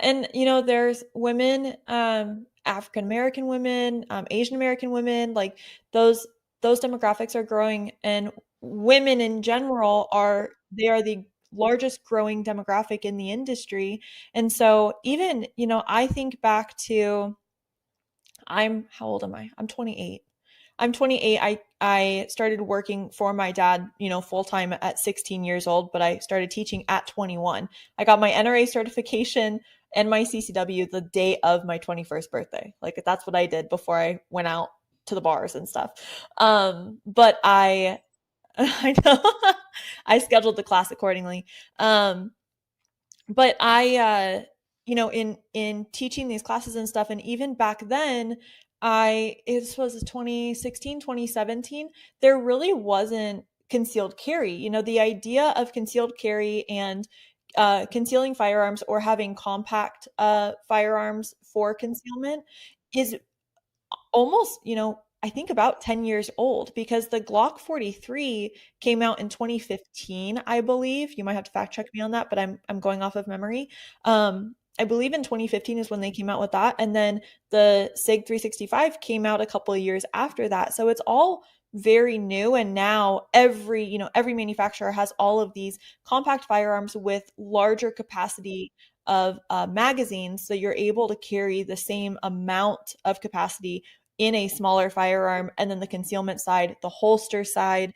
and there's women, African American women, Asian American women, like those demographics are growing, and women in general are the largest growing demographic in the industry. And so even, I think back to how old am I? I'm 28. I'm 28. I started working for my dad, full time at 16 years old, but I started teaching at 21. I got my NRA certification and my CCW the day of my 21st birthday. Like that's what I did before I went out to the bars and stuff. But I know I scheduled the class accordingly. But in teaching these classes and stuff, and even back then, this was 2016, 2017, there really wasn't concealed carry. The idea of concealed carry and concealing firearms or having compact firearms for concealment is almost, I think about 10 years old, because the Glock 43 came out in 2015, I believe. You might have to fact check me on that, but I'm going off of memory. I believe in 2015 is when they came out with that, and then the SIG 365 came out a couple of years after that. So it's all very new, and now every manufacturer has all of these compact firearms with larger capacity of magazines, so you're able to carry the same amount of capacity in a smaller firearm. And then the concealment side, the holster side,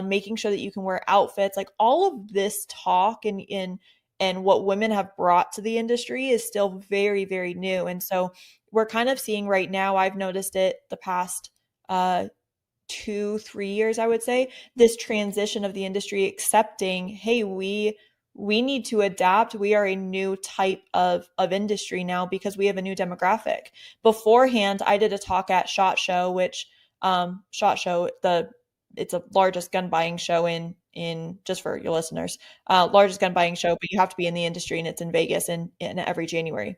making sure that you can wear outfits, like all of this talk and what women have brought to the industry is still very, very new. And so we're kind of seeing right now, I've noticed it the past 2, 3 years, I would say, this transition of the industry accepting, hey, we need to adapt. We are a new type of industry now because we have a new demographic. Beforehand, I did a talk at SHOT Show, which SHOT Show, it's a largest gun buying show in just for your listeners, largest gun buying show, but you have to be in the industry, and it's in Vegas in every January.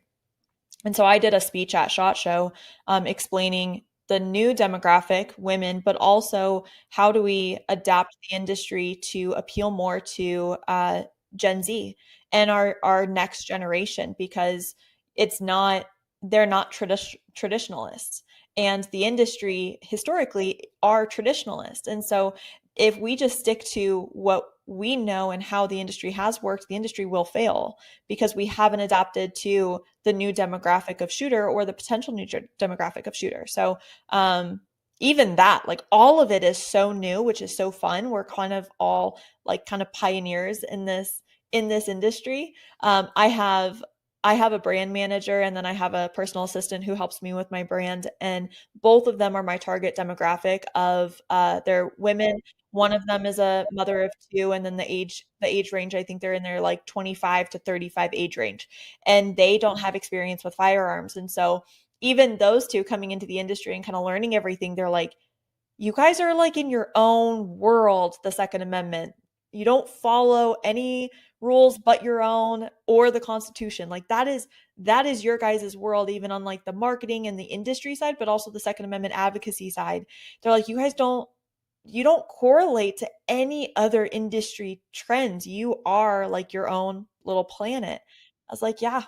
And so I did a speech at SHOT Show, explaining the new demographic, women, but also how do we adapt the industry to appeal more to Gen Z and our next generation, because it's not they're not traditionalists, and the industry historically are traditionalists. And so if we just stick to what we know and how the industry has worked, the industry will fail because we haven't adapted to the new demographic of shooter or the potential new demographic of shooter. So even that, like all of it is so new, which is so fun. We're kind of all like kind of pioneers in this industry. I have a brand manager, and then I have a personal assistant who helps me with my brand, and both of them are my target demographic of they're women. One of them is a mother of two, and then the age range, I think they're in their like 25 to 35 age range, and they don't have experience with firearms. And so even those two coming into the industry and kind of learning everything, they're like, you guys are like in your own world, the Second Amendment. You don't follow any rules but your own or the Constitution. Like that is your guys' world, even on like the marketing and the industry side, but also the Second Amendment advocacy side. They're like, you don't correlate to any other industry trends. You are like your own little planet. I was like, yeah,